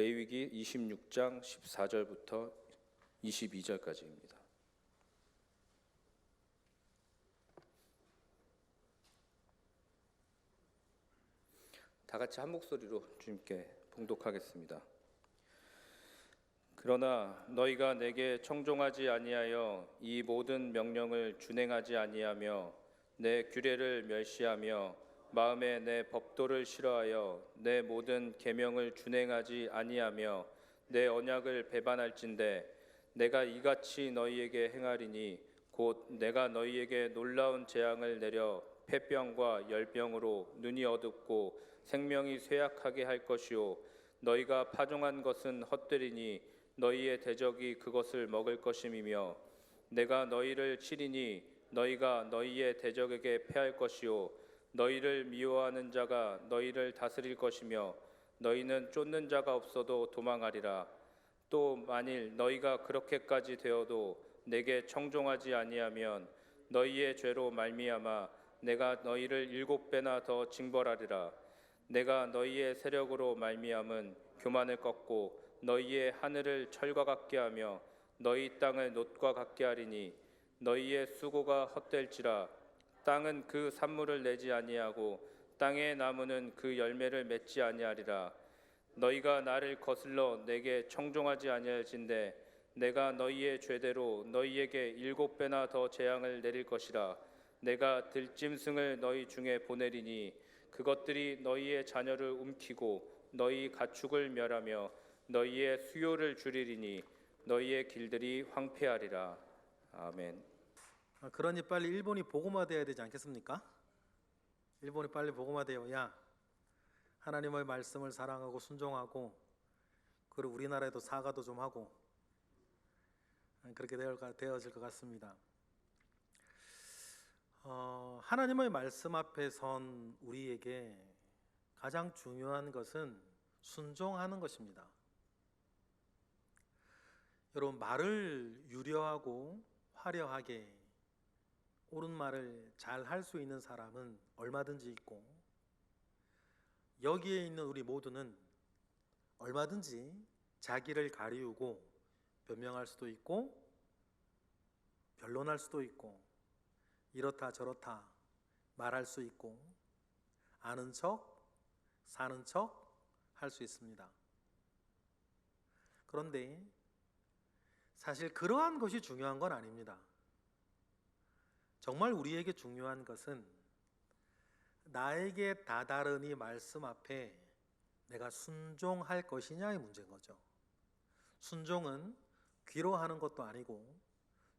레위기 26장 14절부터 22절까지입니다. 다 같이 한 목소리로 주님께 봉독하겠습니다. 그러나 너희가 내게 청종하지 아니하여 이 모든 명령을 준행하지 아니하며 내 규례를 멸시하며 마음에 내 법도를 싫어하여 내 모든 계명을 준행하지 아니하며 내 언약을 배반할진대 내가 이같이 너희에게 행하리니 곧 내가 너희에게 놀라운 재앙을 내려 폐병과 열병으로 눈이 어둡고 생명이 쇠약하게 할 것이요 너희가 파종한 것은 헛되리니 너희의 대적이 그것을 먹을 것임이며 내가 너희를 치리니 너희가 너희의 대적에게 패할 것이요 너희를 미워하는 자가 너희를 다스릴 것이며 너희는 쫓는 자가 없어도 도망하리라. 또 만일 너희가 그렇게까지 되어도 내게 청종하지 아니하면 너희의 죄로 말미암아 내가 너희를 7배나 더 징벌하리라. 내가 너희의 세력으로 말미암은 교만을 꺾고 너희의 하늘을 철과 같게 하며 너희 땅을 놋과 같게 하리니 너희의 수고가 헛될지라. 땅은 그 산물을 내지 아니하고 땅의 나무는 그 열매를 맺지 아니하리라. 너희가 나를 거슬러 내게 청종하지 아니할진대 내가 너희의 죄대로 너희에게 7배나 더 재앙을 내릴 것이라. 내가 들짐승을 너희 중에 보내리니 그것들이 너희의 자녀를 움키고 너희 가축을 멸하며 너희의 수요를 줄이리니 너희의 길들이 황폐하리라. 아멘. 그러니 빨리 일본이 복음화되어야 되지 않겠습니까? 일본이 빨리 복음화되어야 하나님의 말씀을 사랑하고 순종하고, 그리고 우리나라에도 사과도 좀 하고 그렇게 되어질 것 같습니다. 하나님의 말씀 앞에 선 우리에게 가장 중요한 것은 순종하는 것입니다. 여러분, 말을 유려하고 화려하게 옳은 말을 잘 할 수 있는 사람은 얼마든지 있고, 여기에 있는 우리 모두는 얼마든지 자기를 가리우고 변명할 수도 있고 변론할 수도 있고 이렇다 저렇다 말할 수 있고 아는 척 사는 척 할 수 있습니다. 그런데 사실 그러한 것이 중요한 건 아닙니다. 정말 우리에게 중요한 것은 나에게 다다른 이 말씀 앞에 내가 순종할 것이냐의 문제인 거죠. 순종은 귀로 하는 것도 아니고,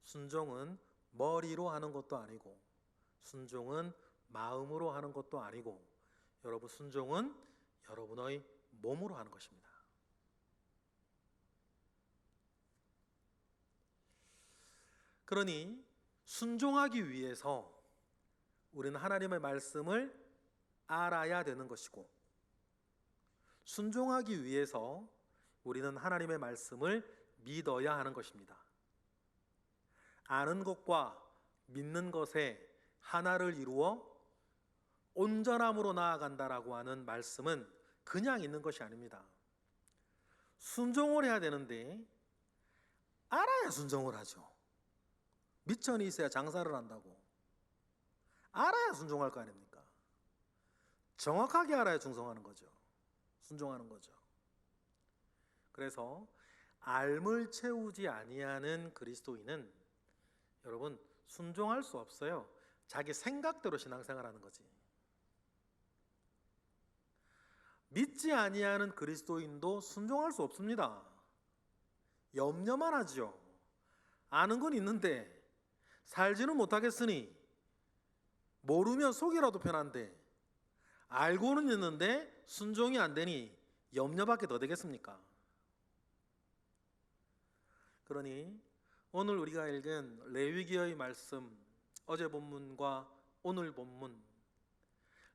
순종은 머리로 하는 것도 아니고, 순종은 마음으로 하는 것도 아니고, 여러분, 순종은 여러분의 몸으로 하는 것입니다. 그러니 순종하기 위해서 우리는 하나님의 말씀을 알아야 되는 것이고, 순종하기 위해서 우리는 하나님의 말씀을 믿어야 하는 것입니다. 아는 것과 믿는 것에 하나를 이루어 온전함으로 나아간다라고 하는 말씀은 그냥 있는 것이 아닙니다. 순종을 해야 되는데 알아야 순종을 하죠. 미천이 있어야 장사를 한다고. 알아야 순종할 거 아닙니까? 정확하게 알아야 충성하는 거죠. 순종하는 거죠. 그래서 알을 채우지 아니하는 그리스도인은 여러분 순종할 수 없어요. 자기 생각대로 신앙생활하는 거지. 믿지 아니하는 그리스도인도 순종할 수 없습니다. 염려만 하죠. 아는 건 있는데 살지는 못하겠으니 모르면 속이라도 편한데, 알고는 있는데 순종이 안 되니 염려밖에 더 되겠습니까? 그러니 오늘 우리가 읽은 레위기의 말씀, 어제 본문과 오늘 본문,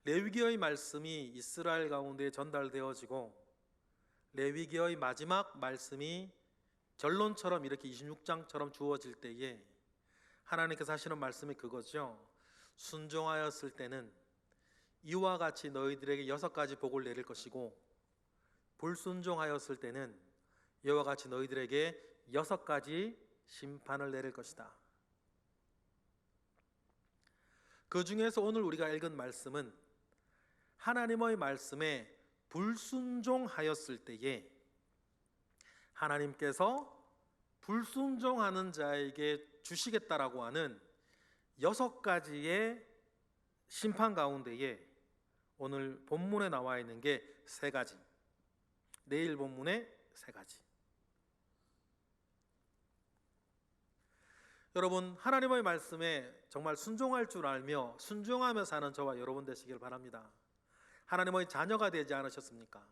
레위기의 말씀이 이스라엘 가운데 전달되어지고 레위기의 마지막 말씀이 결론처럼 이렇게 26장처럼 주어질 때에 하나님께서 하시는 말씀이 그거죠. 순종하였을 때는 이와 같이 너희들에게 6가지 복을 내릴 것이고 불순종하였을 때는 이와 같이 너희들에게 6가지 심판을 내릴 것이다. 그 중에서 오늘 우리가 읽은 말씀은 하나님의 말씀에 불순종하였을 때에 하나님께서 불순종하는 자에게 주시겠다라고 하는 6가지의 심판 가운데에 오늘 본문에 나와 있는 게 3가지, 내일 본문에 3가지. 여러분, 하나님의 말씀에 정말 순종할 줄 알며 순종하며 사는 저와 여러분 되시길 바랍니다. 하나님의 자녀가 되지 않으셨습니까?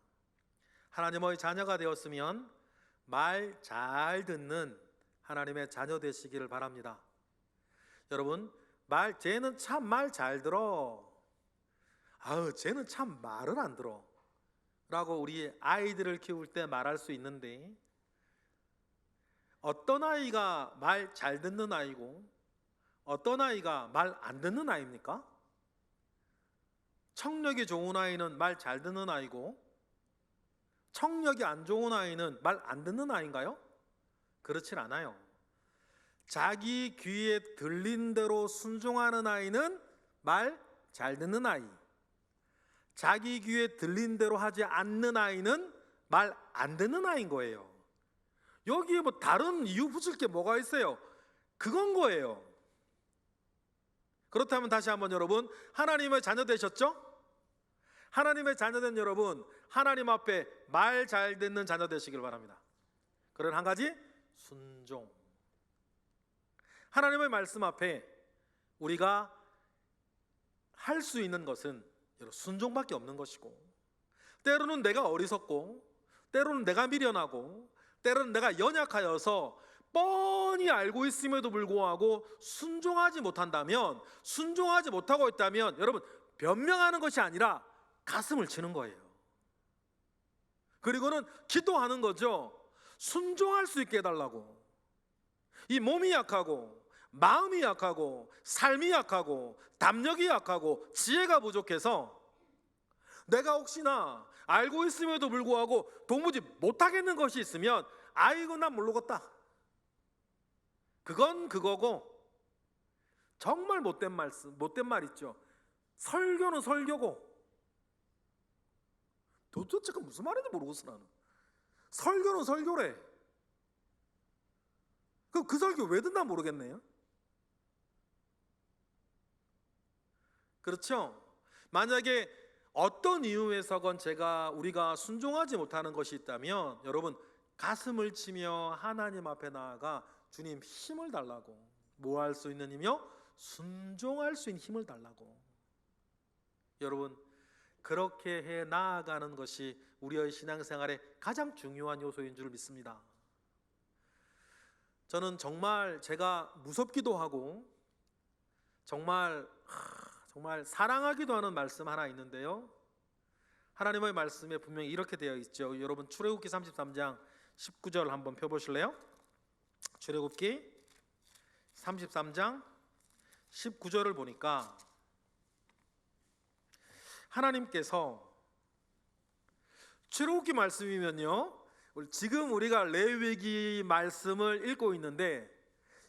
하나님의 자녀가 되었으면 말 잘 듣는 하나님의 자녀 되시기를 바랍니다. 여러분, 쟤는 참 말 잘 들어. 쟤는 참 말을 안 들어. 라고 우리 아이들을 키울 때 말할 수 있는데, 어떤 아이가 말 잘 듣는 아이고 어떤 아이가 말 안 듣는 아이입니까? 청력이 좋은 아이는 말 잘 듣는 아이고 청력이 안 좋은 아이는 말 안 듣는 아이인가요? 그렇진 않아요. 자기 귀에 들린 대로 순종하는 아이는 말 잘 듣는 아이, 자기 귀에 들린 대로 하지 않는 아이는 말 안 듣는 아이인 거예요. 여기에 뭐 다른 이유 붙일 게 뭐가 있어요? 그건 거예요. 그렇다면 다시 한번 여러분, 하나님의 자녀 되셨죠? 하나님의 자녀 된 여러분, 하나님 앞에 말 잘 듣는 자녀 되시길 바랍니다. 그런 한 가지, 순종. 하나님의 말씀 앞에 우리가 할 수 있는 것은 순종밖에 없는 것이고, 때로는 내가 어리석고 때로는 내가 미련하고 때로는 내가 연약하여서 뻔히 알고 있음에도 불구하고 순종하지 못한다면, 순종하지 못하고 있다면 여러분, 변명하는 것이 아니라 가슴을 치는 거예요. 그리고는 기도하는 거죠. 순종할 수 있게 해달라고. 이 몸이 약하고 마음이 약하고 삶이 약하고 담력이 약하고 지혜가 부족해서 내가 혹시나 알고 있음에도 불구하고 도무지 못하겠는 것이 있으면 아이고 난 모르겠다. 그건 그거고, 정말 못된 말 있죠. 설교는 설교고, 도대체 그 무슨 말인지 모르겠어 나는. 설교는 설교래. 그 설교 왜 듣나 모르겠네요. 그렇죠? 만약에 어떤 이유에서건 우리가 순종하지 못하는 것이 있다면 여러분, 가슴을 치며 하나님 앞에 나아가 주님 힘을 달라고. 뭐 할 수 있는 힘이요? 순종할 수 있는 힘을 달라고. 여러분, 그렇게 해 나아가는 것이 우리의 신앙생활의 가장 중요한 요소인 줄 믿습니다. 저는 정말 제가 무섭기도 하고 정말 사랑하기도 하는 말씀 하나 있는데요, 하나님의 말씀에 분명히 이렇게 되어 있죠. 여러분, 출애굽기 33장 19절 한번 펴보실래요? 출애굽기 33장 19절을 보니까 하나님께서, 출애굽기 말씀이면요, 지금 우리가 레위기 말씀을 읽고 있는데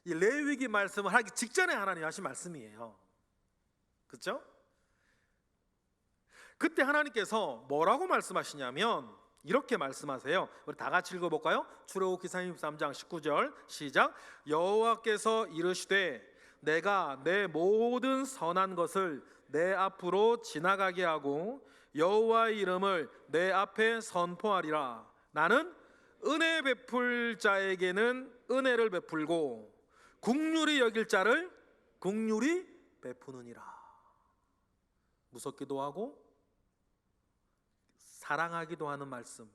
이 레위기 말씀을 하기 직전에 하나님 하신 말씀이에요. 그렇죠? 그때 하나님께서 뭐라고 말씀하시냐면 이렇게 말씀하세요. 우리 다 같이 읽어볼까요? 출애굽기 33장 19절 시작. 여호와께서 이르시되 내가 내 모든 선한 것을 내 앞으로 지나가게 하고 여호와의 이름을 내 앞에 선포하리라. 나는 은혜 베풀 자에게는 은혜를 베풀고 긍휼히 여길 자를 긍휼히 베푸느니라. 무섭기도 하고 사랑하기도 하는 말씀.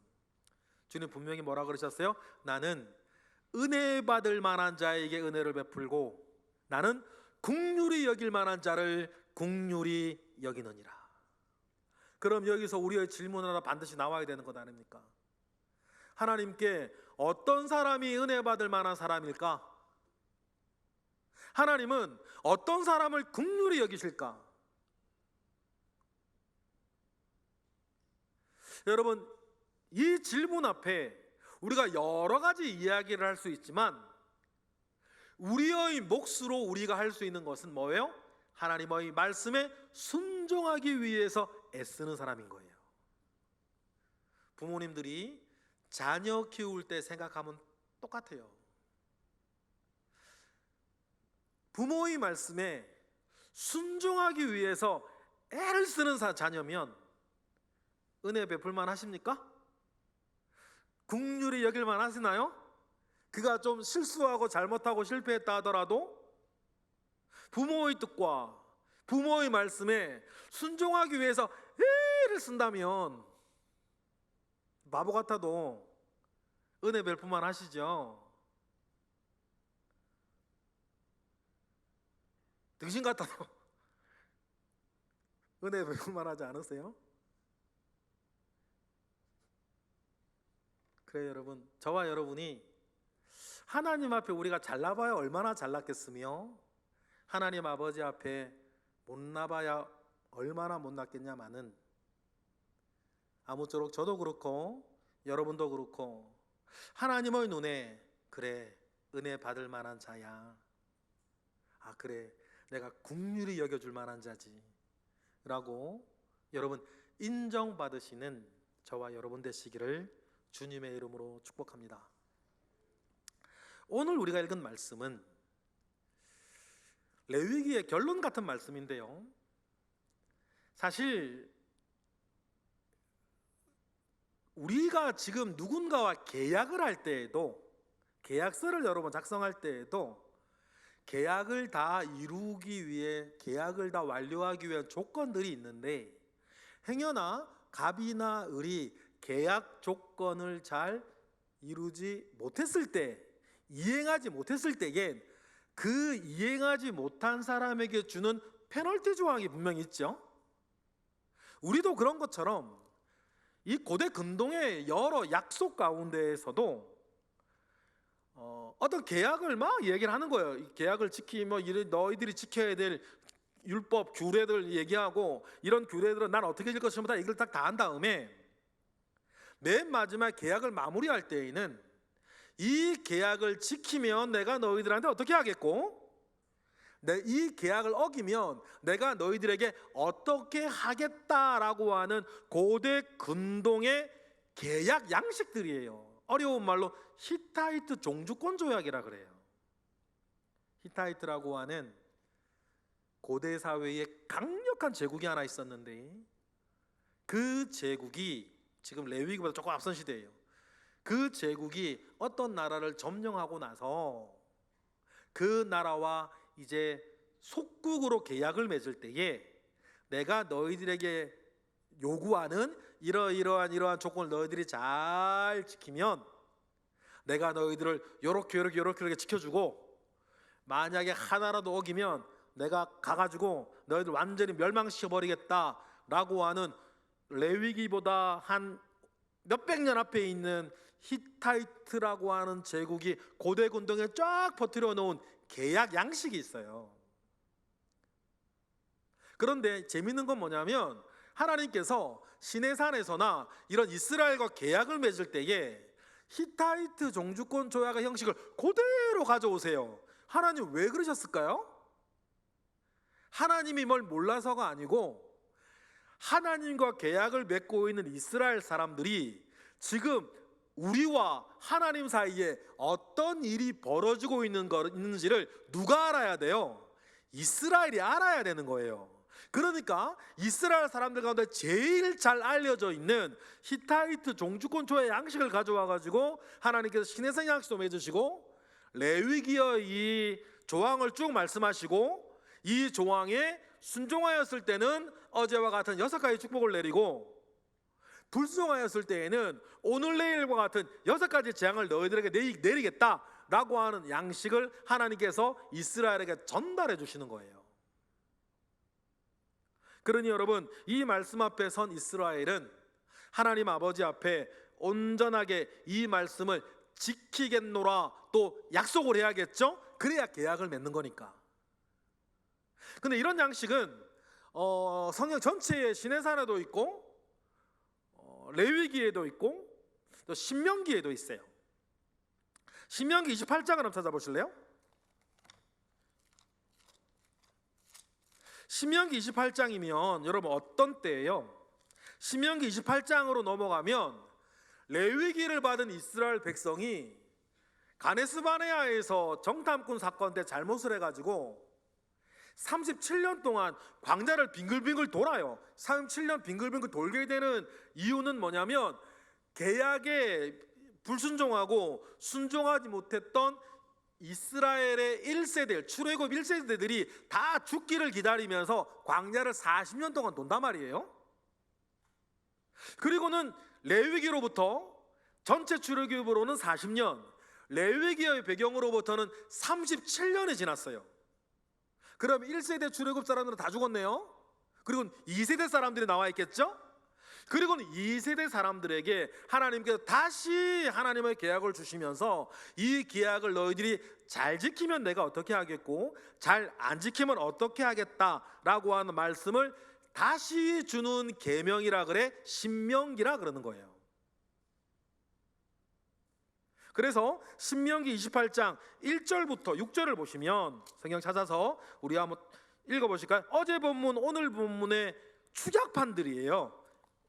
주님 분명히 뭐라 그러셨어요? 나는 은혜 받을 만한 자에게 은혜를 베풀고 나는 긍휼히 여길 만한 자를 긍휼히 여기느니라. 그럼 여기서 우리의 질문 하나 반드시 나와야 되는 것 아닙니까? 하나님께 어떤 사람이 은혜 받을 만한 사람일까? 하나님은 어떤 사람을 긍휼히 여기실까? 여러분, 이 질문 앞에 우리가 여러 가지 이야기를 할 수 있지만 우리의 몫으로 우리가 할 수 있는 것은 뭐예요? 하나님의 말씀에 순종하기 위해서 애쓰는 사람인 거예요. 부모님들이 자녀 키울 때 생각하면 똑같아요. 부모의 말씀에 순종하기 위해서 애를 쓰는 자녀면 은혜 베풀만 하십니까? 긍휼히 여길만 하시나요? 그가 좀 실수하고 잘못하고 실패했다 하더라도 부모의 뜻과 부모의 말씀에 순종하기 위해서 애를 쓴다면 바보 같아도 은혜 베풀만 하시죠. 등신 같아도 은혜 베풀만 하지 않으세요? 그래요, 여러분. 저와 여러분이 하나님 앞에 우리가 잘나봐야 얼마나 잘났겠으며 하나님 아버지 앞에 못나봐야 얼마나 못났겠냐마는 아무쪼록 저도 그렇고 여러분도 그렇고 하나님의 눈에 그래 은혜 받을 만한 자야, 아 그래 내가 긍휼히 여겨줄 만한 자지 라고 여러분 인정받으시는 저와 여러분 되시기를 주님의 이름으로 축복합니다. 오늘 우리가 읽은 말씀은 레위기의 결론 같은 말씀인데요, 사실 우리가 지금 누군가와 계약을 할 때에도, 계약서를 여러 번 작성할 때에도 계약을 다 이루기 위해, 계약을 다 완료하기 위한 조건들이 있는데 행여나 갑이나 을이 계약 조건을 잘 이루지 못했을 때, 이행하지 못했을 때엔 그 이행하지 못한 사람에게 주는 페널티 조항이 분명히 있죠. 우리도 그런 것처럼 이 고대 근동의 여러 약속 가운데에서도 어떤 계약을 막 얘기를 하는 거예요. 이 계약을 지키면 너희들이 지켜야 될 율법 규례들 얘기하고, 이런 규례들은 난 어떻게 질 것입니다 이걸 딱 다 한 다음에 맨 마지막 계약을 마무리할 때에는 이 계약을 지키면 내가 너희들한테 어떻게 하겠고, 이 계약을 어기면 내가 너희들에게 어떻게 하겠다라고 하는 고대 근동의 계약 양식들이에요. 어려운 말로 히타이트 종주권 조약이라 그래요. 히타이트라고 하는 고대 사회에 강력한 제국이 하나 있었는데 그 제국이 지금 레위기보다 조금 앞선 시대예요. 그 제국이 어떤 나라를 점령하고 나서 그 나라와 이제 속국으로 계약을 맺을 때에 내가 너희들에게 요구하는 이러한 조건을 너희들이 잘 지키면 내가 너희들을 요렇게 지켜주고, 만약에 하나라도 어기면 내가 가가지고 너희들 완전히 멸망시켜버리겠다라고 하는 레위기보다 한 몇백 년 앞에 있는 히타이트라고 하는 제국이 고대 근동에 쫙 퍼뜨려 놓은 계약 양식이 있어요. 그런데 재밌는 건 뭐냐면 하나님께서 시내산에서나 이런 이스라엘과 계약을 맺을 때에 히타이트 종주권 조약의 형식을 그대로 가져오세요. 하나님 왜 그러셨을까요? 하나님이 뭘 몰라서가 아니고 하나님과 계약을 맺고 있는 이스라엘 사람들이 지금 우리와 하나님 사이에 어떤 일이 벌어지고 있는지를 누가 알아야 돼요? 이스라엘이 알아야 되는 거예요. 그러니까 이스라엘 사람들 가운데 제일 잘 알려져 있는 히타이트 종주권 조의 양식을 가져와 가지고 하나님께서 시내산 양식도 맺으시고 레위기의 이 조항을 쭉 말씀하시고, 이 조항에 순종하였을 때는 어제와 같은 6가지 축복을 내리고 불순종하였을 때에는 오늘 내일과 같은 6가지 재앙을 너희들에게 내리겠다라고 하는 양식을 하나님께서 이스라엘에게 전달해 주시는 거예요. 그러니 여러분, 이 말씀 앞에 선 이스라엘은 하나님 아버지 앞에 온전하게 이 말씀을 지키겠노라, 또 약속을 해야겠죠. 그래야 계약을 맺는 거니까. 근데 이런 양식은 성경 전체의 시내산에도 있고 레위기에도 있고 또 신명기에도 있어요. 신명기 28장을 한번 찾아보실래요? 신명기 28장이면 여러분 어떤 때예요? 신명기 28장으로 넘어가면 레위기를 받은 이스라엘 백성이 가네스바네아에서 정탐꾼 사건 때 잘못을 해가지고 37년 동안 광야를 빙글빙글 돌아요. 37년 빙글빙글 돌게 되는 이유는 뭐냐면 계약에 불순종하고 순종하지 못했던 이스라엘의 1세대, 출애굽 1세대들이 다 죽기를 기다리면서 광야를 40년 동안 돈단 말이에요. 그리고는 레위기로부터 전체 출애굽으로는 40년, 레위기의 배경으로부터는 37년이 지났어요. 그럼 1세대 출애굽 사람들은 다 죽었네요. 그리고 2세대 사람들이 나와 있겠죠? 그리고 2세대 사람들에게 하나님께서 다시 하나님의 계약을 주시면서 이 계약을 너희들이 잘 지키면 내가 어떻게 하겠고 잘 안 지키면 어떻게 하겠다라고 하는 말씀을 다시 주는 계명이라 그래, 신명기라 그러는 거예요. 그래서 신명기 28장 1절부터 6절을 보시면 성경 찾아서 우리 한번 읽어보실까요? 어제 본문, 오늘 본문의 축약판들이에요.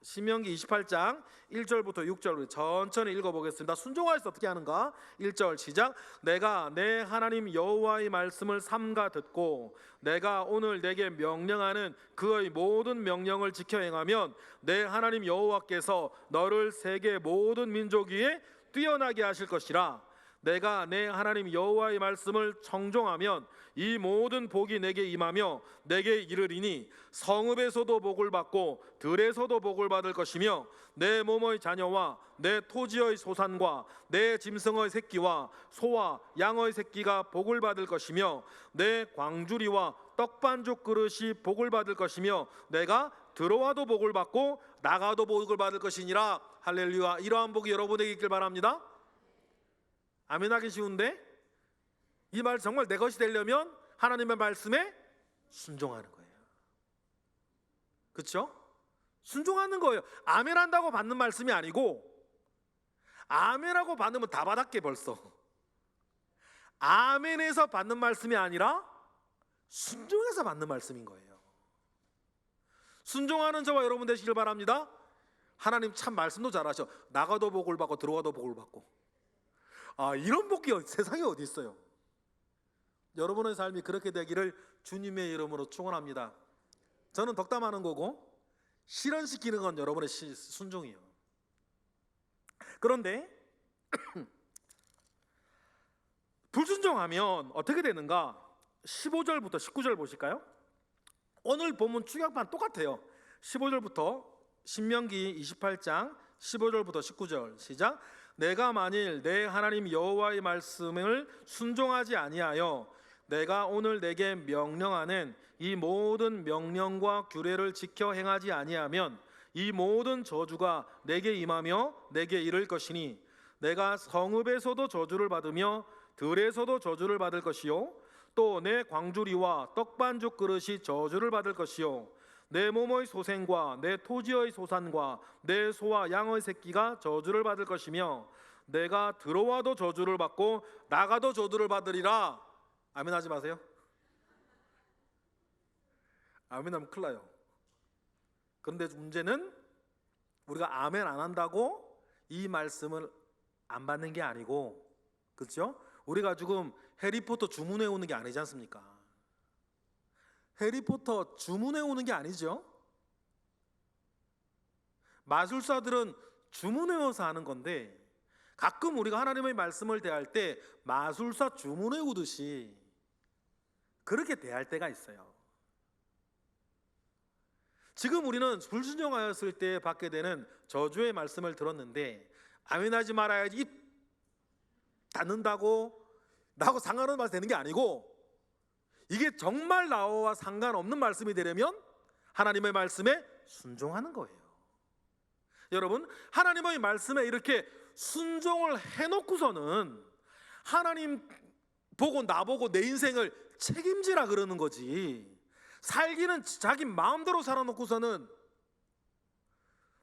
신명기 28장 1절부터 6절 천천히 읽어보겠습니다. 순종하여서 어떻게 하는가? 1절 시작. 내가 내 하나님 여호와의 말씀을 삼가 듣고 내가 오늘 내게 명령하는 그의 모든 명령을 지켜 행하면 내 하나님 여호와께서 너를 세계 모든 민족 위에 뛰어나게 하실 것이라. 내가 내 하나님 여호와의 말씀을 청종하면 이 모든 복이 내게 임하며 내게 이르리니 성읍에서도 복을 받고 들에서도 복을 받을 것이며 내 몸의 자녀와 내 토지의 소산과 내 짐승의 새끼와 소와 양의 새끼가 복을 받을 것이며 내 광주리와 떡반죽 그릇이 복을 받을 것이며 내가 들어와도 복을 받고 나가도 복을 받을 것이니라. 할렐루야. 이러한 복이 여러분에게 있길 바랍니다. 아멘 하기 쉬운데 이 말 정말 내 것이 되려면 하나님의 말씀에 순종하는 거예요. 그렇죠? 순종하는 거예요. 아멘 한다고 받는 말씀이 아니고 아멘하고 받으면 다 받았게 벌써. 아멘에서 받는 말씀이 아니라 순종해서 받는 말씀인 거예요. 순종하는 저와 여러분 되시길 바랍니다. 하나님 참 말씀도 잘하셔. 나가도 복을 받고 들어와도 복을 받고. 이런 복이 세상에 어디 있어요? 여러분의 삶이 그렇게 되기를 주님의 이름으로 축원합니다. 저는 덕담하는 거고 실현시키는 건 여러분의 순종이에요. 그런데 불순종하면 어떻게 되는가? 15절부터 19절 보실까요? 오늘 본문 축약판 똑같아요. 15절부터 신명기 28장 15절부터 19절 시작. 내가 만일 내 하나님 여호와의 말씀을 순종하지 아니하여 내가 오늘 내게 명령하는 이 모든 명령과 규례를 지켜 행하지 아니하면 이 모든 저주가 내게 임하며 내게 이를 것이니 내가 성읍에서도 저주를 받으며 들에서도 저주를 받을 것이요 또 내 광주리와 떡반죽 그릇이 저주를 받을 것이요 내 몸의 소생과 내 토지의 소산과 내 소와 양의 새끼가 저주를 받을 것이며 내가 들어와도 저주를 받고 나가도 저주를 받으리라. 아멘 하지 마세요. 아멘 하면 큰일 나요. 그런데 문제는 우리가 아멘 안 한다고 이 말씀을 안 받는 게 아니고, 그렇죠? 우리가 지금 해리포터 주문해 오는 게 아니지 않습니까? 해리포터 주문해 오는 게 아니죠. 마술사들은 주문해 와서 하는 건데 가끔 우리가 하나님의 말씀을 대할 때 마술사 주문해 오듯이 그렇게 대할 때가 있어요. 지금 우리는 불순종하였을 때 받게 되는 저주의 말씀을 들었는데 아멘하지 말아야지 입 닫는다고 나하고 상관없는 말씀 되는 게 아니고 이게 정말 나와 상관없는 말씀이 되려면 하나님의 말씀에 순종하는 거예요. 여러분, 하나님의 말씀에 이렇게 순종을 해놓고서는 하나님 보고 나보고 내 인생을 책임지라 그러는 거지. 살기는 자기 마음대로 살아놓고서는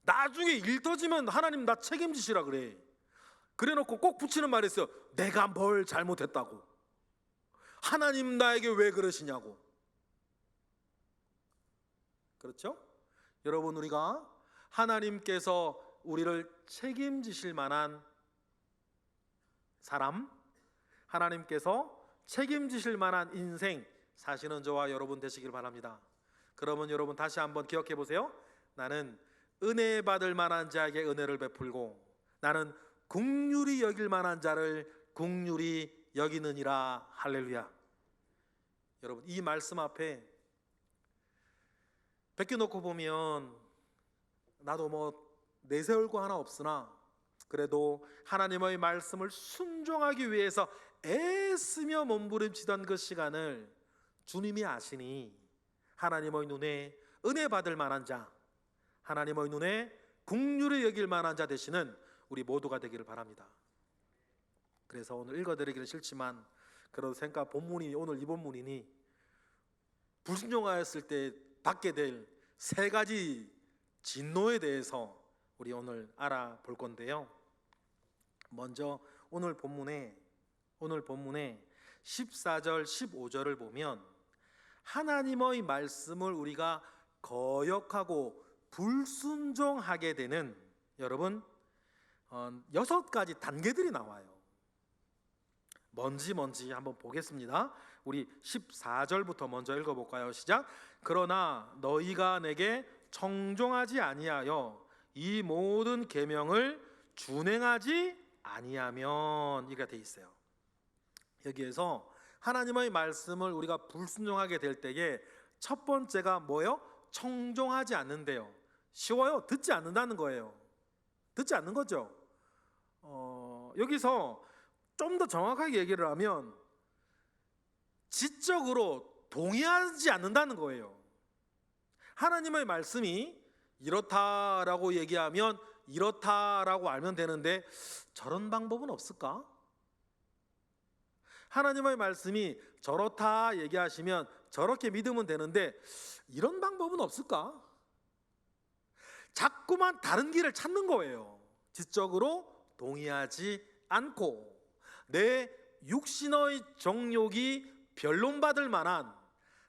나중에 일 터지면 하나님 나 책임지시라 그래. 그래놓고 꼭 붙이는 말이 있어요. 내가 뭘 잘못했다고. 하나님 나에게 왜 그러시냐고. 그렇죠? 여러분, 우리가 하나님께서 우리를 책임지실 만한 사람, 하나님께서 책임지실 만한 인생 사시는 저와 여러분 되시길 바랍니다. 그러면 여러분 다시 한번 기억해 보세요. 나는 은혜 받을 만한 자에게 은혜를 베풀고 나는 긍휼히 여길 만한 자를 긍휼히 여기느니라. 할렐루야. 여러분, 이 말씀 앞에 베껴놓고 보면 나도 뭐 내세울 거 하나 없으나 그래도 하나님의 말씀을 순종하기 위해서 애쓰며 몸부림치던 그 시간을 주님이 아시니 하나님의 눈에 은혜 받을 만한 자, 하나님의 눈에 긍휼히 여길 만한 자 되시는 우리 모두가 되기를 바랍니다. 그래서 오늘 읽어드리기는 싫지만 그래도 생각 본문이 오늘 이 본문이니 불순종하였을 때 받게 될 세 가지 진노에 대해서 우리 오늘 알아볼 건데요. 먼저 오늘 본문에 14절 15절을 보면 하나님의 말씀을 우리가 거역하고 불순종하게 되는 여러분 6가지 단계들이 나와요. 뭔지 한번 보겠습니다. 우리 14절부터 먼저 읽어볼까요? 시작. 그러나 너희가 내게 청종하지 아니하여 이 모든 계명을 준행하지 아니하면, 이가 돼 있어요. 여기에서 하나님의 말씀을 우리가 불순종하게 될 때에 첫 번째가 뭐예요? 청종하지 않는데요. 쉬워요. 듣지 않는다는 거예요. 듣지 않는 거죠. 여기서 좀 더 정확하게 얘기를 하면 지적으로 동의하지 않는다는 거예요. 하나님의 말씀이 이렇다라고 얘기하면 이렇다라고 알면 되는데 저런 방법은 없을까? 하나님의 말씀이 저렇다 얘기하시면 저렇게 믿으면 되는데 이런 방법은 없을까? 자꾸만 다른 길을 찾는 거예요. 지적으로 동의하지 않고 내 육신의 정욕이 변론받을 만한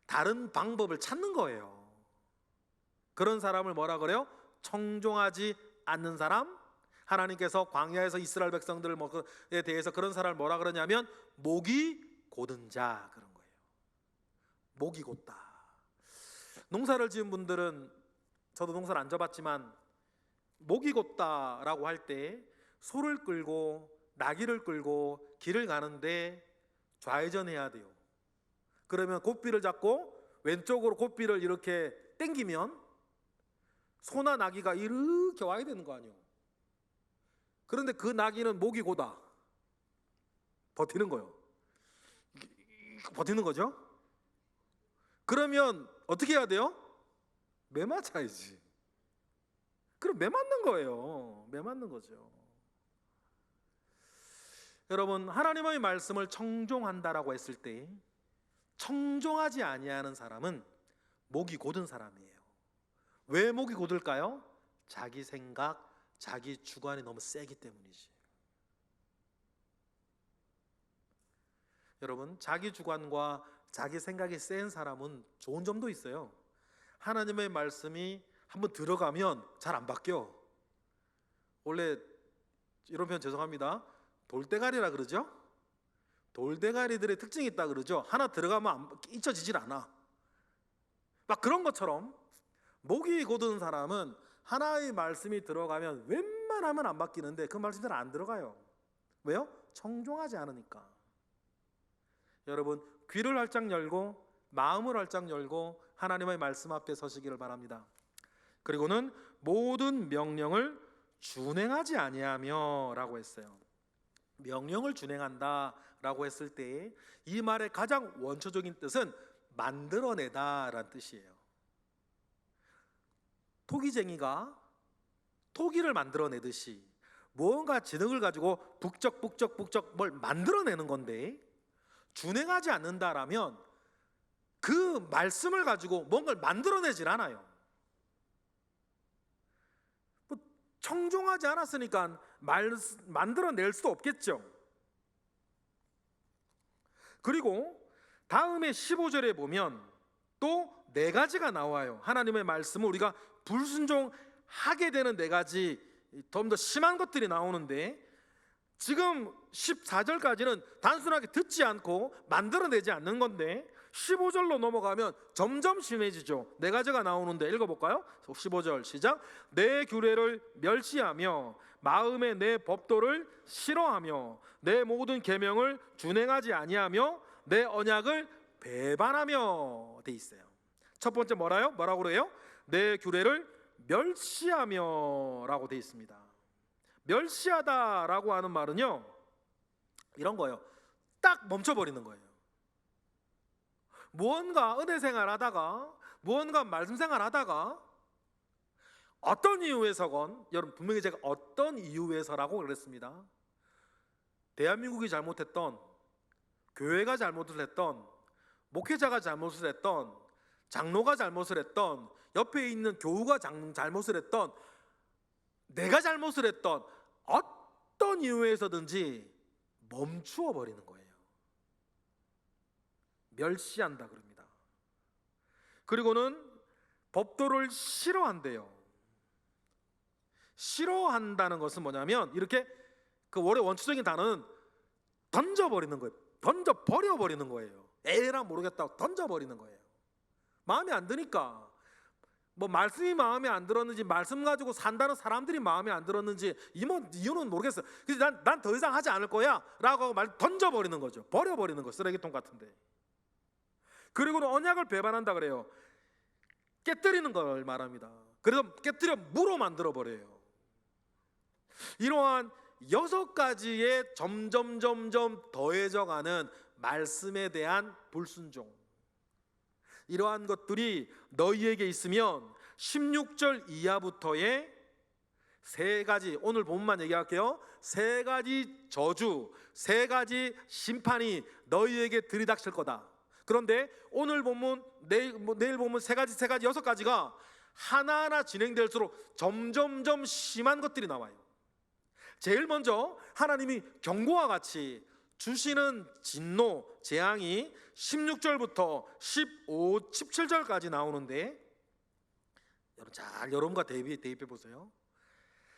다른 방법을 찾는 거예요. 그런 사람을 뭐라 그래요? 청종하지 않는 사람. 하나님께서 광야에서 이스라엘 백성들에 대해서 그런 사람을 뭐라 그러냐면 목이 곧은 자, 그런 거예요. 목이 곧다. 농사를 지은 분들은, 저도 농사를 안 져봤지만 목이 곧다라고 할 때 소를 끌고 나귀를 끌고 길을 가는데 좌회전해야 돼요. 그러면 곱비를 잡고 왼쪽으로 곱비를 이렇게 당기면 소나 나귀가 이렇게 와야 되는 거 아니에요. 그런데 그 나귀는 목이 고다. 버티는 거예요. 버티는 거죠. 그러면 어떻게 해야 돼요? 매 맞아야지. 그럼 매 맞는 거예요. 매 맞는 거죠. 여러분, 하나님의 말씀을 청종한다라고 했을 때 청종하지 아니하는 사람은 목이 곧은 사람이에요. 왜 목이 곧을까요? 자기 생각, 자기 주관이 너무 세기 때문이지. 여러분, 자기 주관과 자기 생각이 센 사람은 좋은 점도 있어요. 하나님의 말씀이 한번 들어가면 잘 안 바뀌어. 원래 이런 표현 죄송합니다. 돌대가리라 그러죠? 돌대가리들의 특징이 있다 그러죠? 하나 들어가면 잊혀지질 않아. 막 그런 것처럼 목이 곧은 사람은 하나의 말씀이 들어가면 웬만하면 안 바뀌는데 그 말씀이 잘 안 들어가요. 왜요? 청종하지 않으니까. 여러분, 귀를 활짝 열고 마음을 활짝 열고 하나님의 말씀 앞에 서시기를 바랍니다. 그리고는 모든 명령을 준행하지 아니하며 라고 했어요. 명령을 준행한다 라고 했을 때 이 말의 가장 원초적인 뜻은 만들어내다 라는 뜻이에요. 토기쟁이가 토기를 만들어내듯이 무언가 지능을 가지고 북적 뭘 만들어내는 건데, 준행하지 않는다라면 그 말씀을 가지고 뭔가를 만들어내질 않아요. 청종하지 않았으니까 만들어낼 수도 없겠죠. 그리고 다음에 15절에 보면 또 네 가지가 나와요. 하나님의 말씀을 우리가 불순종하게 되는 네 가지 좀 더 심한 것들이 나오는데, 지금 14절까지는 단순하게 듣지 않고 만들어내지 않는 건데 15절로 넘어가면 점점 심해지죠. 네 가지가 나오는데 읽어볼까요? 15절 시작. 내 규례를 멸시하며 마음에 내 법도를 싫어하며 내 모든 계명을 준행하지 아니하며 내 언약을 배반하며 돼 있어요. 첫 번째 뭐라고 그래요? 내 규례를 멸시하며 라고 돼 있습니다. 멸시하다라고 하는 말은요, 이런 거예요. 딱 멈춰버리는 거예요. 무언가 은혜 생활하다가, 무언가 말씀 생활하다가 어떤 이유에서건, 여러분 분명히 제가 어떤 이유에서라고 그랬습니다. 대한민국이 잘못했던, 교회가 잘못을 했던, 목회자가 잘못을 했던, 장로가 잘못을 했던, 옆에 있는 교우가 잘못을 했던, 내가 잘못을 했던 어떤 이유에서든지 멈추어 버리는 거예요. 멸시한다 그럽니다. 그리고는 법도를 싫어한대요. 싫어한다는 것은 뭐냐면 이렇게 그 원래 원초적인 단어는 던져버리는 거예요. 던져버려버리는 거예요. 에라 모르겠다고 던져버리는 거예요. 마음에 안 드니까, 뭐 말씀이 마음에 안 들었는지, 말씀 가지고 산다는 사람들이 마음에 안 들었는지 이유는 모르겠어요. 그래서 난 더 이상 하지 않을 거야 라고 말 던져버리는 거죠. 버려버리는 거, 쓰레기통 같은데. 그리고는 언약을 배반한다 그래요. 깨뜨리는 걸 말합니다. 그래서 깨뜨려 무로 만들어버려요. 이러한 6가지의 점점 더해져가는 말씀에 대한 불순종, 이러한 것들이 너희에게 있으면 16절 이하부터의 3가지, 오늘 본문만 얘기할게요. 3가지 저주, 3가지 심판이 너희에게 들이닥칠 거다. 그런데 오늘 본문, 내일 본문 3가지 6가지가 하나하나 진행될수록 점점 심한 것들이 나와요. 제일 먼저 하나님이 경고와 같이 주시는 진노, 재앙이 16절부터 17절까지 나오는데, 여러분 잘 여러분과 대입해 보세요.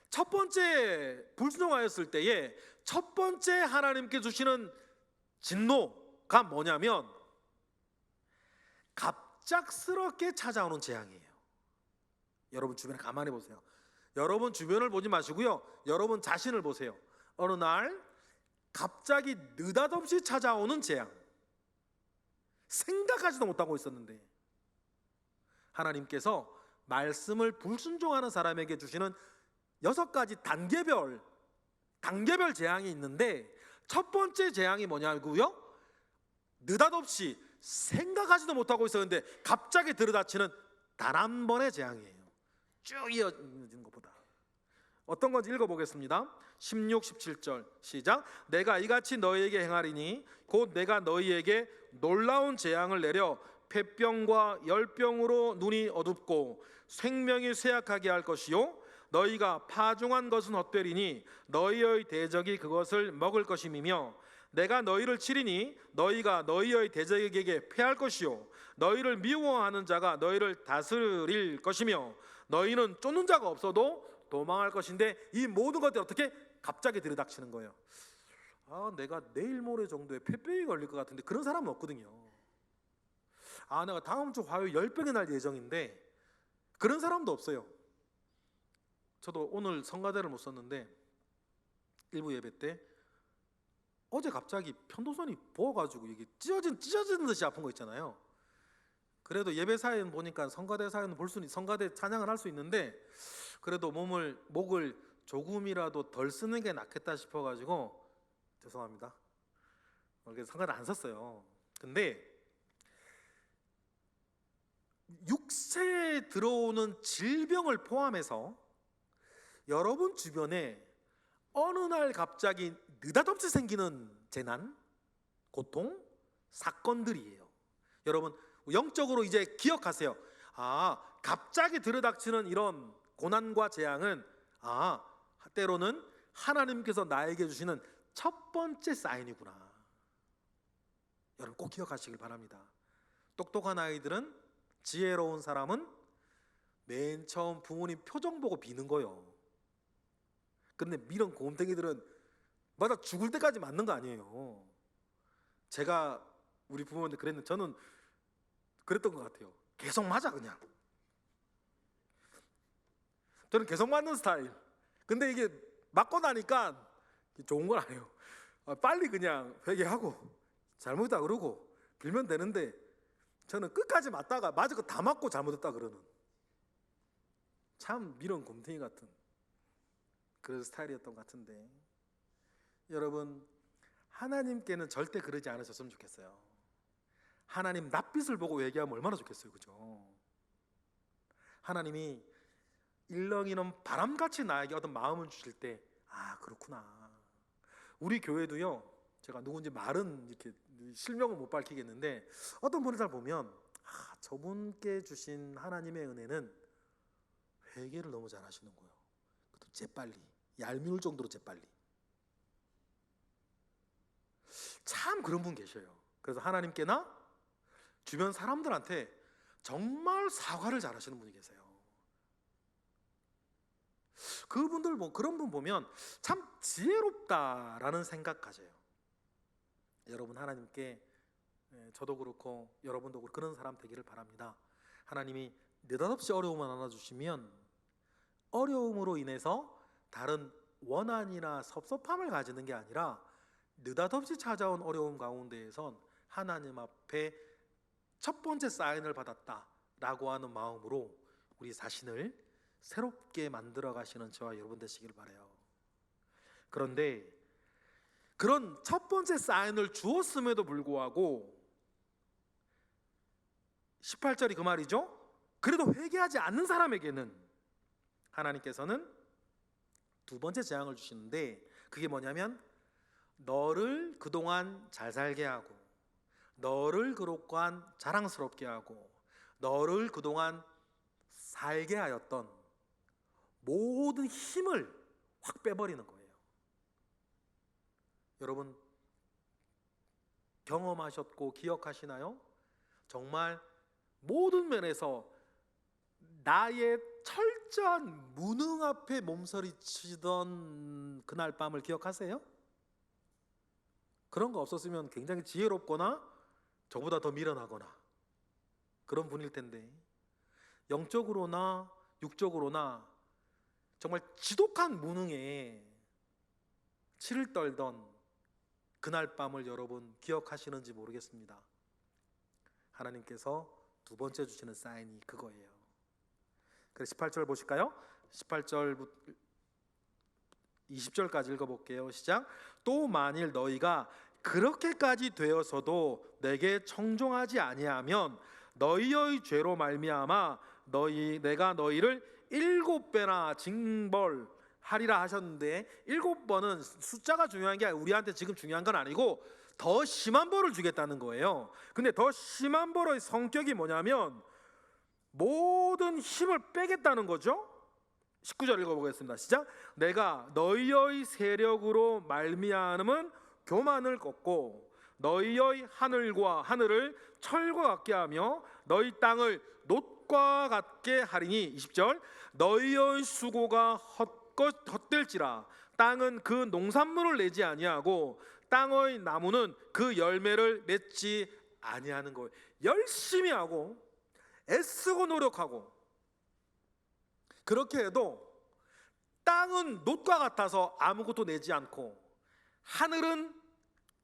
첫 번째 불순종하였을 때에 첫 번째 하나님께 주시는 진노가 뭐냐면 갑작스럽게 찾아오는 재앙이에요. 여러분 주변에 가만히 보세요. 여러분 주변을 보지 마시고요, 여러분 자신을 보세요. 어느 날 갑자기 느닷없이 찾아오는 재앙, 생각하지도 못하고 있었는데 하나님께서 말씀을 불순종하는 사람에게 주시는 6가지 단계별 재앙이 있는데, 첫 번째 재앙이 뭐냐고요? 느닷없이 생각하지도 못하고 있었는데 갑자기 들이닥치는 단 한 번의 재앙이에요. 쭉 이어지는 것보다. 어떤 건지 읽어보겠습니다. 16, 17절 시작. 내가 이같이 너희에게 행하리니 곧 내가 너희에게 놀라운 재앙을 내려 폐병과 열병으로 눈이 어둡고 생명이 쇠약하게 할 것이요 너희가 파종한 것은 헛되리니 너희의 대적이 그것을 먹을 것임이며 내가 너희를 치리니 너희가 너희의 대적에게 패할 것이요 너희를 미워하는 자가 너희를 다스릴 것이며 너희는 쫓는 자가 없어도 도망할 것인데, 이 모든 것들이 어떻게 갑자기 들이닥치는 거예요. 내가 내일 모레 정도에 폐병이 걸릴 것 같은데 그런 사람은 없거든요. 내가 다음 주 화요일 열병이 날 예정인데 그런 사람도 없어요. 저도 오늘 성가대를 못 썼는데 일부 예배 때 어제 갑자기 편도선이 부어가지고 이게 찢어지는 듯이 아픈 거 있잖아요. 그래도 예배 사연 보니까 성가대 사연 성가대 찬양을 할 수 있는데 그래도 목을 조금이라도 덜 쓰는 게 낫겠다 싶어가지고 죄송합니다. 그래서 성가대 안 썼어요. 근데 육체에 들어오는 질병을 포함해서 여러분 주변에 어느 날 갑자기 느닷없이 생기는 재난, 고통, 사건들이에요. 여러분 영적으로 이제 기억하세요. 갑자기 들이닥치는 이런 고난과 재앙은 때로는 하나님께서 나에게 주시는 첫 번째 사인이구나. 여러분 꼭 기억하시길 바랍니다. 똑똑한 아이들은, 지혜로운 사람은 맨 처음 부모님 표정 보고 비는 거요. 근데 이런 곰탱이들은 맞아 죽을 때까지 맞는 거 아니에요. 제가 우리 부모님들 그랬는데 저는 그랬던 것 같아요. 계속 맞아 그냥. 저는 계속 맞는 스타일. 근데 이게 맞고 나니까 좋은 건 아니에요. 빨리 그냥 회개하고 잘못했다 그러고 빌면 되는데, 저는 끝까지 맞다가 맞을 거 다 맞고 잘못했다 그러는, 참 미련 곰탱이 같은 그런 스타일이었던 것 같은데, 여러분 하나님께는 절대 그러지 않으셨으면 좋겠어요. 하나님 낯빛을 보고 얘기하면 얼마나 좋겠어요, 그죠? 하나님이 일렁이는 바람같이 나에게 어떤 마음을 주실 때, 아 그렇구나. 우리 교회도요, 제가 누군지 말은 이렇게 실명은 못 밝히겠는데, 어떤 분을 잘 보면 저분께 주신 하나님의 은혜는 회개를 너무 잘하시는 거예요. 그것도 재빨리, 얄미울 정도로 재빨리. 참 그런 분 계셔요. 그래서 하나님께나 주변 사람들한테 정말 사과를 잘하시는 분이 계세요. 그분들 그런 분 보면 참 지혜롭다라는 생각 가져요. 여러분 하나님께, 저도 그렇고 여러분도 그렇고 그런 사람 되기를 바랍니다. 하나님이 느닷없이 어려움을 안아주시면 어려움으로 인해서 다른 원한이나 섭섭함을 가지는 게 아니라, 느닷없이 찾아온 어려움 가운데에선 하나님 앞에 첫 번째 사인을 받았다라고 하는 마음으로 우리 자신을 새롭게 만들어 가시는 저와 여러분 되시길 바라요. 그런데 그런 첫 번째 사인을 주었음에도 불구하고 18절이 그 말이죠. 그래도 회개하지 않는 사람에게는 하나님께서는 두 번째 재앙을 주시는데, 그게 뭐냐면 너를 그동안 잘 살게 하고, 너를 그동안 자랑스럽게 하고, 너를 그동안 살게 하였던 모든 힘을 확 빼버리는 거예요. 여러분 경험하셨고 기억하시나요? 정말 모든 면에서 나의 철저한 무능 앞에 몸서리치던 그날 밤을 기억하세요? 그런 거 없었으면 굉장히 지혜롭거나 저보다 더 미련하거나 그런 분일 텐데, 영적으로나 육적으로나 정말 지독한 무능에 치를 떨던 그날 밤을 여러분 기억하시는지 모르겠습니다. 하나님께서 두 번째 주시는 사인이 그거예요. 그래서 18절 보실까요? 18절부터 20절까지 읽어볼게요. 시작. 또 만일 너희가 그렇게까지 되어서도 내게 청종하지 아니하면 너희의 죄로 말미암아 내가 너희를 7배나 징벌하리라 하셨는데, 7번은 숫자가 중요한 게 우리한테 지금 중요한 건 아니고 더 심한 벌을 주겠다는 거예요. 근데 더 심한 벌의 성격이 뭐냐면 모든 힘을 빼겠다는 거죠. 19절 읽어보겠습니다. 시작. 내가 너희의 세력으로 말미암은 교만을 꺾고 너희의 하늘을 철과 같게 하며 너희 땅을 놋과 같게 하리니, 20절, 너희의 수고가 헛될지라 땅은 그 농산물을 내지 아니하고 땅의 나무는 그 열매를 맺지 아니하는 거예요. 열심히 하고 애쓰고 노력하고 그렇게 해도 땅은 놋과 같아서 아무것도 내지 않고 하늘은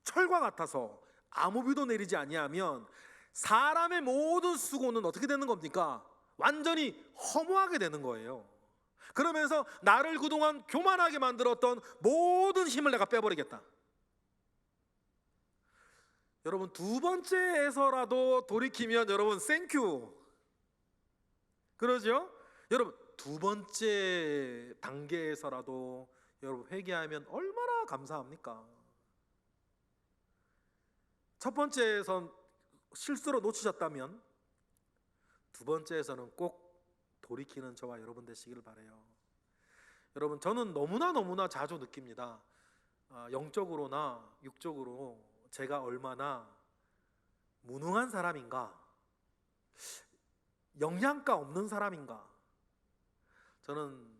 철과 같아서 아무 비도 내리지 아니하면 사람의 모든 수고는 어떻게 되는 겁니까? 완전히 허무하게 되는 거예요. 그러면서 나를 그동안 교만하게 만들었던 모든 힘을 내가 빼버리겠다. 여러분 두 번째에서라도 돌이키면 여러분 땡큐, 그러죠? 여러분 두 번째 단계에서라도 여러분 회개하면 얼마나 감사합니까? 첫 번째에선 실수로 놓치셨다면 두 번째에서는 꼭 돌이키는 저와 여러분 되시길 바라요. 여러분, 저는 너무나 자주 느낍니다. 영적으로나 육적으로 제가 얼마나 무능한 사람인가, 영양가 없는 사람인가, 저는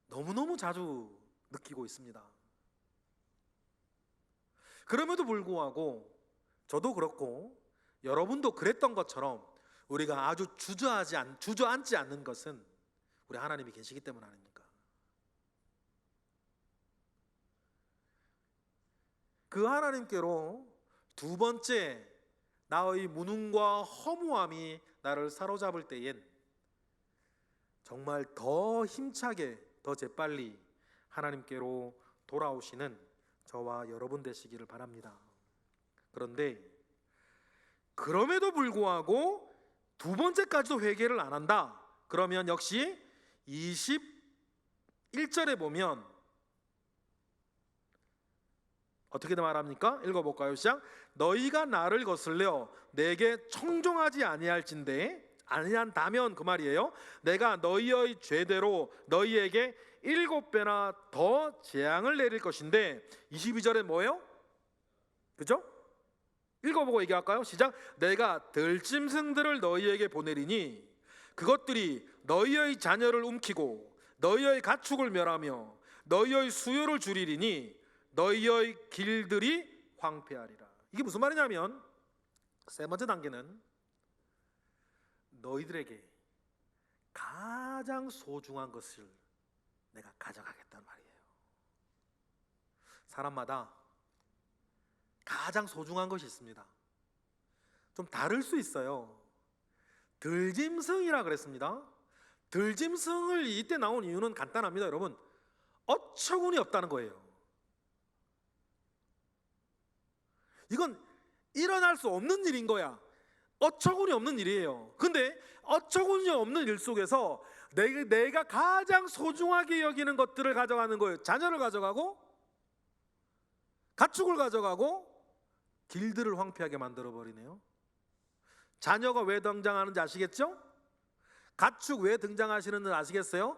너무너무 자주 느끼고 있습니다. 그럼에도 불구하고 저도 그렇고 여러분도 그랬던 것처럼 우리가 아주 주저앉지 않는 것은 우리 하나님이 계시기 때문 아닙니까? 그 하나님께로 두 번째 나의 무능과 허무함이 나를 사로잡을 때엔 정말 더 힘차게 더 재빨리 하나님께로 돌아오시는 저와 여러분 되시기를 바랍니다. 그런데 그럼에도 불구하고 두 번째까지도 회개를 안 한다. 그러면 역시 21절에 보면 어떻게 말합니까? 읽어볼까요? 시작. 너희가 나를 거슬려 내게 청종하지 아니한다면 그 말이에요. 내가 너희의 죄대로 너희에게 7배나 더 재앙을 내릴 것인데 22절에 뭐예요? 그죠? 읽어보고 얘기할까요? 시작. 내가 들짐승들을 너희에게 보내리니 그것들이 너희의 자녀를 움키고 너희의 가축을 멸하며 너희의 수요를 줄이리니 너희의 길들이 황폐하리라. 이게 무슨 말이냐면 세 번째 단계는 너희들에게 가장 소중한 것을 내가 가져가겠다는 말이에요. 사람마다 가장 소중한 것이 있습니다. 좀 다를 수 있어요. 들짐승이라 그랬습니다. 들짐승을 이때 나온 이유는 간단합니다. 여러분, 어처구니 없다는 거예요. 이건 일어날 수 없는 일인 거야. 어처구니 없는 일이에요. 근데 어처구니 없는 일 속에서 내가 가장 소중하게 여기는 것들을 가져가는 거예요. 자녀를 가져가고 가축을 가져가고 길들을 황폐하게 만들어버리네요. 자녀가 왜 등장하는지 아시겠죠? 가축 왜 등장하시는지 아시겠어요?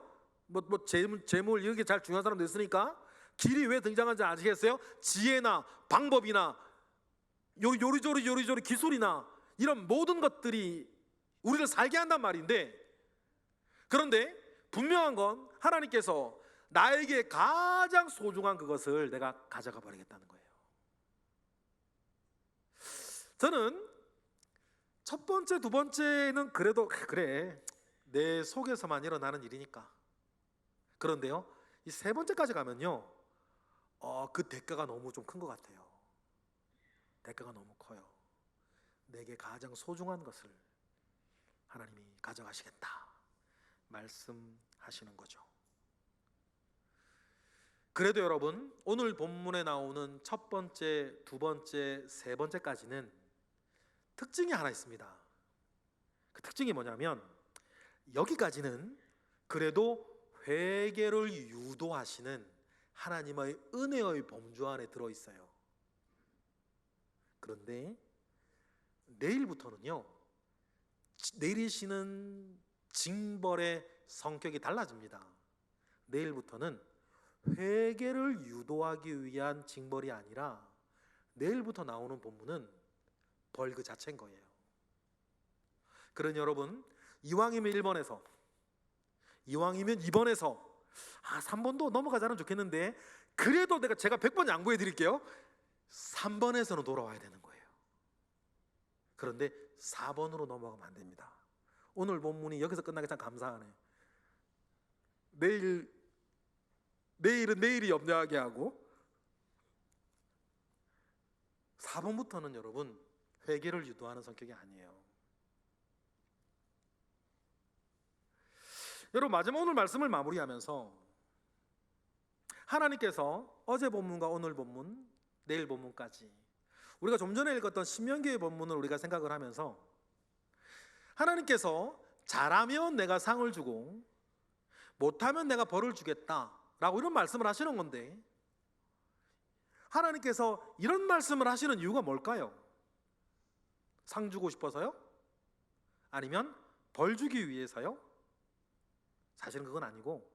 재물 이런 게 잘 중요한 사람도 있으니까. 길이 왜 등장하는지 아시겠어요? 지혜나 방법이나 요리조리 기술이나 이런 모든 것들이 우리를 살게 한단 말인데, 그런데 분명한 건 하나님께서 나에게 가장 소중한 그것을 내가 가져가 버리겠다는 거예요. 저는 첫 번째, 두 번째는 그래도 그래, 내 속에서만 일어나는 일이니까. 그런데요, 이 세 번째까지 가면요, 그 대가가 너무 좀 큰 것 같아요. 대가가 너무 커요. 내게 가장 소중한 것을 하나님이 가져가시겠다 말씀하시는 거죠. 그래도 여러분, 오늘 본문에 나오는 첫 번째, 두 번째, 세 번째까지는 특징이 하나 있습니다. 그 특징이 뭐냐면 여기까지는 그래도 회개를 유도하시는 하나님의 은혜의 범주 안에 들어있어요. 그런데 내일부터는요, 내리시는 징벌의 성격이 달라집니다. 내일부터는 회개를 유도하기 위한 징벌이 아니라 내일부터 나오는 본문은 벌 그 자체인 거예요. 그러니 여러분, 이왕이면 1번에서, 이왕이면 2번에서 3번도 넘어가자면 좋겠는데, 그래도 제가 100번 양보해 드릴게요. 3번에서는 돌아와야 되는 거예요. 그런데 4번으로 넘어가면 안 됩니다. 오늘 본문이 여기서 끝나기 참 감사하네. 내일은 내일이 염려하게 하고 4번부터는 여러분 회개를 유도하는 성격이 아니에요. 여러분, 마지막 오늘 말씀을 마무리하면서 하나님께서 어제 본문과 오늘 본문, 내일 본문까지 우리가 좀 전에 읽었던 신명기의 본문을 우리가 생각을 하면서 하나님께서 잘하면 내가 상을 주고 못하면 내가 벌을 주겠다라고 이런 말씀을 하시는 건데, 하나님께서 이런 말씀을 하시는 이유가 뭘까요? 상 주고 싶어서요? 아니면 벌 주기 위해서요? 사실은 그건 아니고,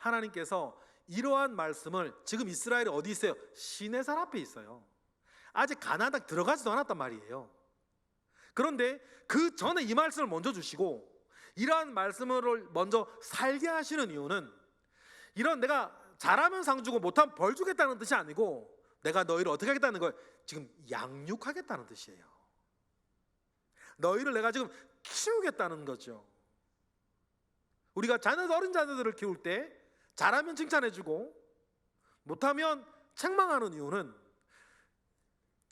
하나님께서 이러한 말씀을 지금 이스라엘이 어디 있어요? 시내산 앞에 있어요. 아직 가나안 땅 들어가지도 않았단 말이에요. 그런데 그 전에 이 말씀을 먼저 주시고 이러한 말씀을 먼저 살게 하시는 이유는 이런 내가 잘하면 상 주고 못하면 벌 주겠다는 뜻이 아니고 내가 너희를 어떻게 하겠다는 거예요? 지금 양육하겠다는 뜻이에요. 너희를 내가 지금 키우겠다는 거죠. 우리가 어린 자녀들을 키울 때 잘하면 칭찬해주고 못하면 책망하는 이유는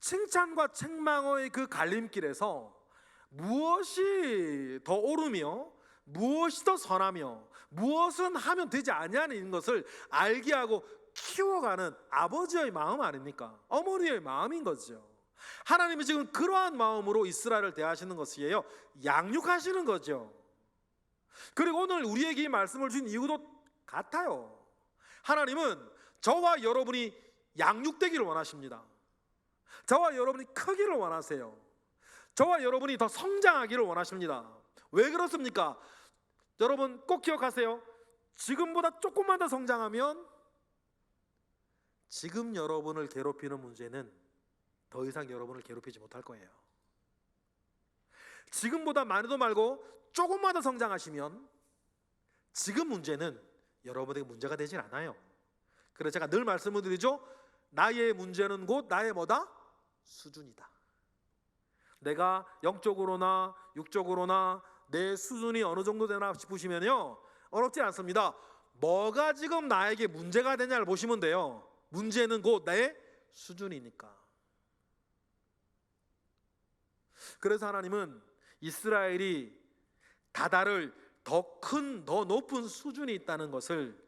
칭찬과 책망의 그 갈림길에서 무엇이 더 옳으며 무엇이 더 선하며 무엇은 하면 되지 아니하는 것을 알게 하고 키워가는 아버지의 마음 아닙니까? 어머니의 마음인 거죠. 하나님이 지금 그러한 마음으로 이스라엘을 대하시는 것이에요. 양육하시는 거죠. 그리고 오늘 우리에게 이 말씀을 주신 이유도 같아요. 하나님은 저와 여러분이 양육되기를 원하십니다. 저와 여러분이 크기를 원하세요. 저와 여러분이 더 성장하기를 원하십니다. 왜 그렇습니까? 여러분 꼭 기억하세요. 지금보다 조금만 더 성장하면 지금 여러분을 괴롭히는 문제는 더 이상 여러분을 괴롭히지 못할 거예요. 지금보다 많이도 말고 조금만 더 성장하시면 지금 문제는 여러분에게 문제가 되질 않아요. 그래서 제가 늘 말씀을 드리죠. 나의 문제는 곧 나의 뭐다? 수준이다. 내가 영적으로나 육적으로나 내 수준이 어느 정도 되나 싶으시면요, 어렵지 않습니다. 뭐가 지금 나에게 문제가 되냐를 보시면 돼요. 문제는 곧 나의 수준이니까. 그래서 하나님은 이스라엘이 다다를 더 큰, 더 높은 수준이 있다는 것을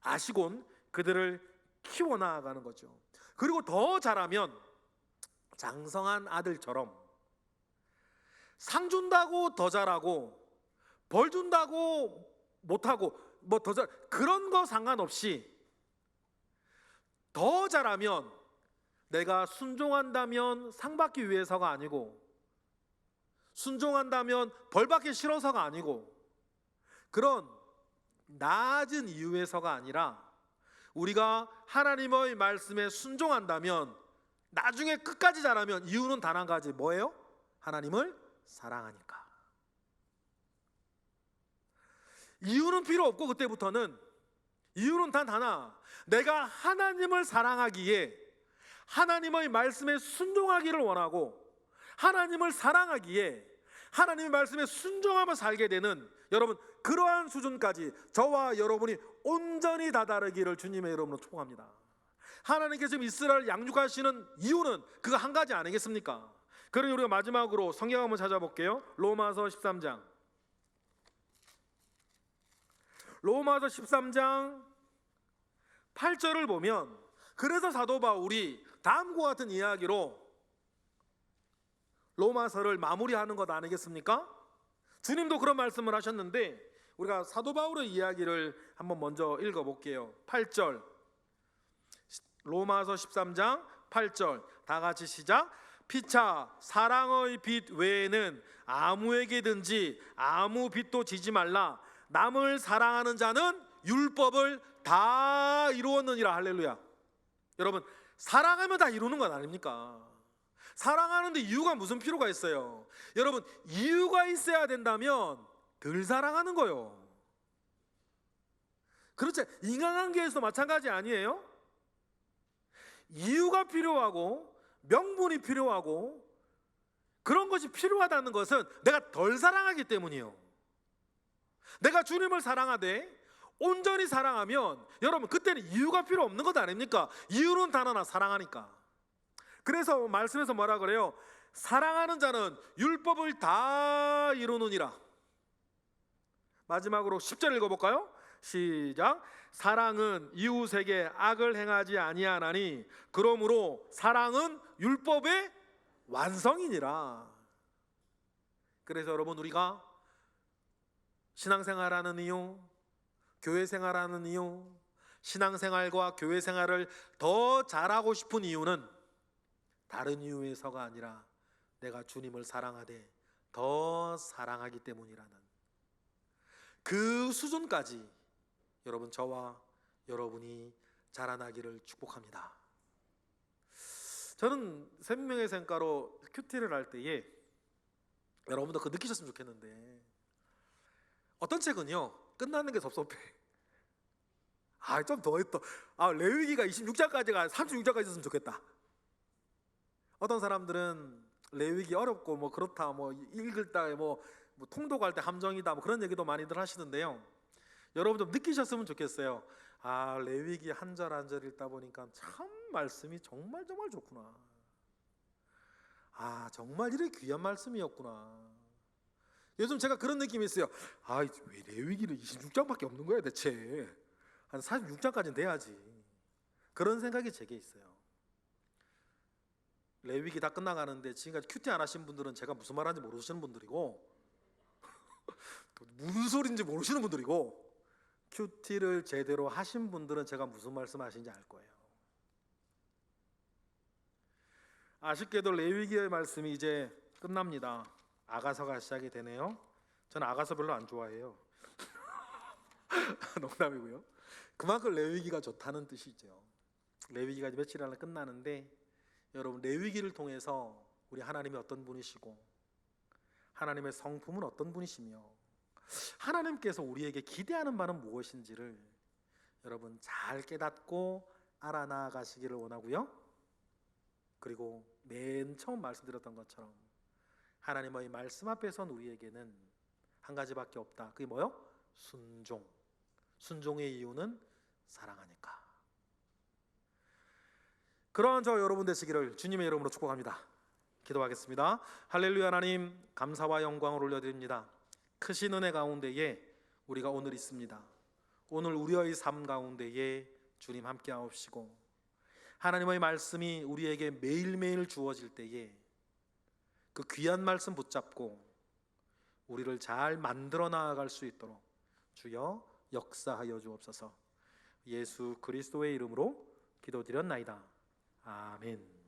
아시곤 그들을 키워나가는 거죠. 그리고 더 잘하면 장성한 아들처럼 상 준다고 더 잘하고 벌 준다고 못하고 뭐 더 잘 그런 거 상관없이 더 잘하면 내가 순종한다면 상 받기 위해서가 아니고 순종한다면 벌 받기 싫어서가 아니고 그런 낮은 이유에서가 아니라 우리가 하나님의 말씀에 순종한다면 나중에 끝까지 잘하면 이유는 단 한 가지 뭐예요? 하나님을 사랑하니까. 이유는 필요 없고 그때부터는 이유는 단 하나, 내가 하나님을 사랑하기에 하나님의 말씀에 순종하기를 원하고 하나님을 사랑하기에 하나님의 말씀에 순종하며 살게 되는 여러분 그러한 수준까지 저와 여러분이 온전히 다다르기를 주님의 이름으로 축복합니다. 하나님께서 지금 이스라엘을 양육하시는 이유는 그거 한 가지 아니겠습니까? 그러니 우리가 마지막으로 성경 한번 찾아볼게요. 로마서 13장. 로마서 13장 8절을 보면 그래서 사도 바울이 다음과 같은 이야기로 로마서를 마무리하는 것 아니겠습니까? 주님도 그런 말씀을 하셨는데 우리가 사도 바울의 이야기를 한번 먼저 읽어볼게요. 8절 로마서 13장 8절 다 같이 시작. 피차 사랑의 빛 외에는 아무에게든지 아무 빛도 지지 말라. 남을 사랑하는 자는 율법을 다 이루었느니라. 할렐루야. 여러분 사랑하면 다 이루는 건 아닙니까? 사랑하는데 이유가 무슨 필요가 있어요? 여러분 이유가 있어야 된다면 덜 사랑하는 거예요. 그렇죠? 인간관계에서도 마찬가지 아니에요? 이유가 필요하고 명분이 필요하고 그런 것이 필요하다는 것은 내가 덜 사랑하기 때문이에요. 내가 주님을 사랑하되 온전히 사랑하면 여러분 그때는 이유가 필요 없는 것 아닙니까? 이유는 단 하나, 사랑하니까. 그래서 말씀에서 뭐라 그래요? 사랑하는 자는 율법을 다 이루느니라. 마지막으로 10절 읽어볼까요? 시작. 사랑은 이웃에게 악을 행하지 아니하나니 그러므로 사랑은 율법의 완성이니라. 그래서 여러분 우리가 신앙생활하는 이유, 교회생활하는 이유, 신앙생활과 교회생활을 더 잘하고 싶은 이유는 다른 이유에서가 아니라 내가 주님을 사랑하되 더 사랑하기 때문이라는 그 수준까지 여러분, 저와 여러분이 자라나기를 축복합니다. 저는 생명의 샘가로 큐티를 할 때에 여러분도 그거 느끼셨으면 좋겠는데, 어떤 책은요 끝나는 게 섭섭해. 좀 더 했다. 레위기가 26장까지가 36장까지 있었으면 좋겠다. 어떤 사람들은 레위기 어렵고 뭐 그렇다, 뭐 읽을 때 뭐 통독할 때 함정이다, 뭐 그런 얘기도 많이들 하시는데요. 여러분 좀 느끼셨으면 좋겠어요. 레위기 한 절 한 절 읽다 보니까 참 말씀이 정말 정말 좋구나. 정말 이렇게 귀한 말씀이었구나. 요즘 제가 그런 느낌이 있어요. 왜 레위기는 26장밖에 없는 거야 대체. 한 46장까지는 돼야지. 그런 생각이 제게 있어요. 레위기 다 끝나가는데 지금까지 큐티 안 하신 분들은 제가 무슨 말하는지 모르시는 분들이고, 또 무슨 소리인지 모르시는 분들이고, 큐티를 제대로 하신 분들은 제가 무슨 말씀하시는지 알 거예요. 아쉽게도 레위기의 말씀이 이제 끝납니다. 아가서가 시작이 되네요. 저는 아가서 별로 안 좋아해요. 농담이고요. 그만큼 레위기가 좋다는 뜻이죠. 레위기가 이제 며칠 안에 끝나는데, 여러분, 레위기를 통해서 우리 하나님이 어떤 분이시고 하나님의 성품은 어떤 분이시며 하나님께서 우리에게 기대하는 바는 무엇인지를 여러분 잘 깨닫고 알아나가시기를 원하고요. 그리고 맨 처음 말씀드렸던 것처럼 하나님의 말씀 앞에 선 우리에게는 한 가지밖에 없다. 그게 뭐요? 순종. 순종의 이유는 사랑하니까. 그러한 저 여러분 되시기를 주님의 이름으로 축복합니다. 기도하겠습니다. 할렐루야. 하나님, 감사와 영광을 올려드립니다. 크신 은혜 가운데에 우리가 오늘 있습니다. 오늘 우리의 삶 가운데에 주님 함께 하옵시고, 하나님의 말씀이 우리에게 매일매일 주어질 때에 그 귀한 말씀 붙잡고 우리를 잘 만들어 나아갈 수 있도록 주여 역사하여 주옵소서. 예수 그리스도의 이름으로 기도드렸나이다. 아멘.